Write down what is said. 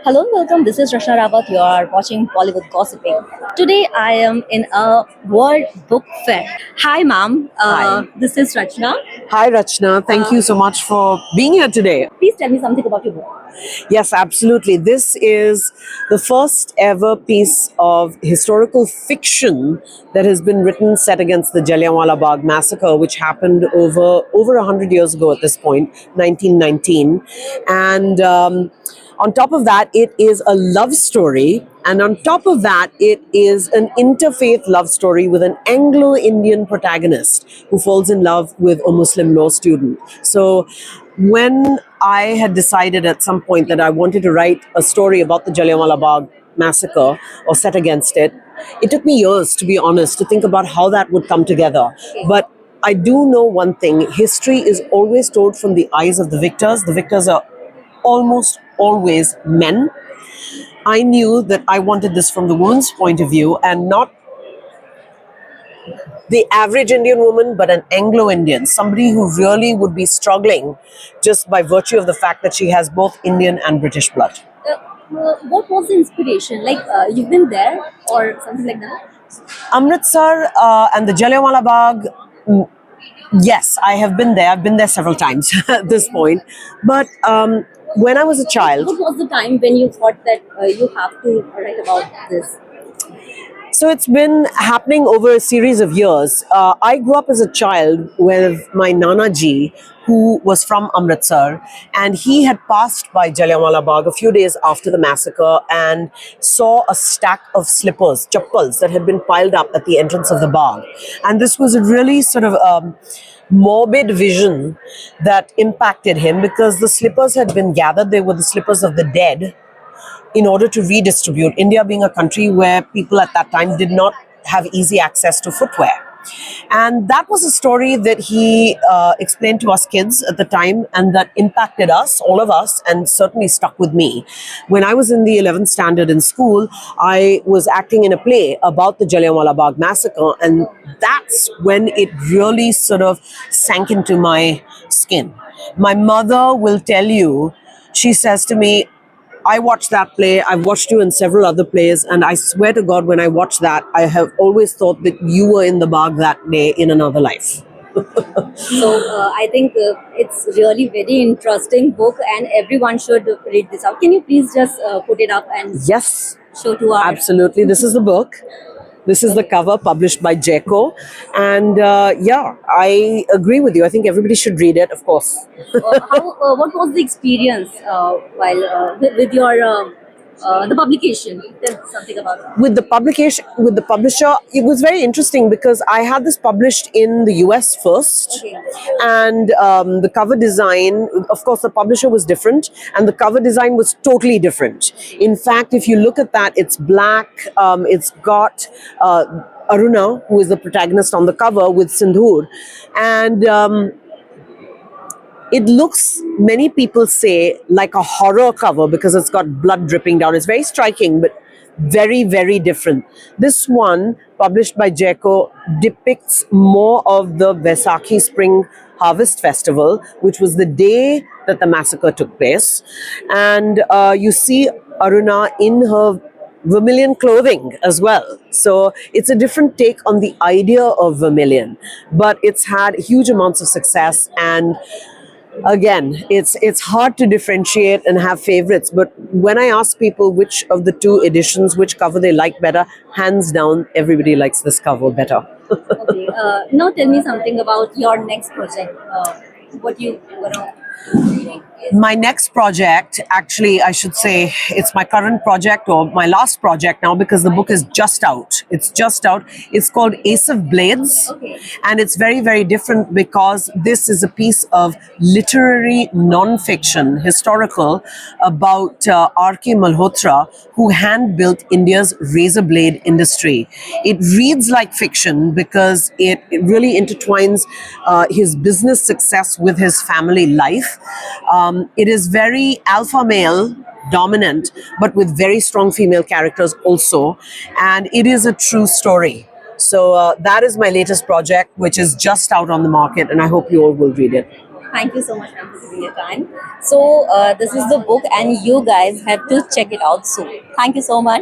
Hello and welcome. This is Rashna Rawat. You are watching Bollywood Gossiping. Today I am in a World Book Fair. Hi, ma'am. Hi. This is Rachna. Hi, Rachna. Thank you so much for being here today. Please tell me something about your book. Yes, absolutely. This is the first ever piece of historical fiction that has been written set against the Jallianwala Bagh massacre, which happened over 100 years ago at this point, 1919. And on top of that, it is a love story. And on top of that, it is an interfaith love story with an Anglo-Indian protagonist who falls in love with a Muslim law student. So when I had decided at some point that I wanted to write a story about the Jallianwala Bagh massacre or set against it, it took me years, to be honest, to think about how that would come together. But I do know one thing: history is always told from the eyes of the victors. The victors are almost always men. I knew that I wanted this from the woman's point of view and not the average Indian woman, but an Anglo-Indian, somebody who really would be struggling just by virtue of the fact that she has both Indian and British blood. What was the inspiration? You've been there or something like that? Amritsar and the Jallianwala Bagh, yes, I have been there. I've been there several times at this point. But when I was a child, What was the time when you thought that you have to write about this? so it's been happening over a series of years. I grew up as a child with my Nana ji, who was from Amritsar, and he had passed by Jallianwala Bagh a few days after the massacre and saw a stack of slippers, chappals, that had been piled up at the entrance of the Bagh. And this was a really sort of morbid vision that impacted him because the slippers had been gathered. They were the slippers of the dead in order to redistribute. India being a country where people at that time did not have easy access to footwear. And that was a story that he explained to us kids at the time and that impacted us, all of us, and certainly stuck with me. When I was in the 11th standard in school, I was acting in a play about the Jallianwala Bagh massacre, and that's when it really sort of sank into my skin. My mother will tell you, she says to me, I watched that play. I've watched you in several other plays, and I swear to God, when I watched that, I have always thought that you were in the Bagh that day in another life. I think it's really very interesting book, and everyone should read this out. Can you please just put it up and Yes, show to our absolutely. This is the book. This is the cover published by Jeko. And yeah, I agree with you. I think everybody should read it, of course. what was the experience while with your the publication? Tell something about that. With the publication, with the publisher, it was very interesting because I had this published in the US first. Okay. And the cover design, of course, the publisher was different and the cover design was totally different. In fact, if you look at that, it's black. It's got Aruna, who is the protagonist on the cover, with Sindhur. And it looks, many people say, like a horror cover because it's got blood dripping down. It's very striking, but very, very different. This one, published by Jeko, depicts more of the Vaisakhi Spring Harvest Festival, which was the day that the massacre took place. And you see Aruna in her Vermilion clothing as well. So it's a different take on the idea of Vermilion, but it's had huge amounts of success. And again, it's hard to differentiate and have favorites, but when I ask people which of the two editions, which cover they like better, hands down, everybody likes this cover better. Okay. Now tell me something about your next project. What you gonna? My next project, actually, I should say, it's my current project or my last project now because the book is just out. It's just out. It's called Ace of Blades. Okay. And it's very, very different because this is a piece of literary non-fiction, historical, about R.K. Malhotra, who hand-built India's razor blade industry. It reads like fiction because it really intertwines his business success with his family life. It is very alpha male dominant, but with very strong female characters also. And it is a true story. So that is my latest project, which is just out on the market, and I hope you all will read it. Thank you so much, ma'am, for giving your time. So this is the book, and you guys have to check it out soon. Thank you so much.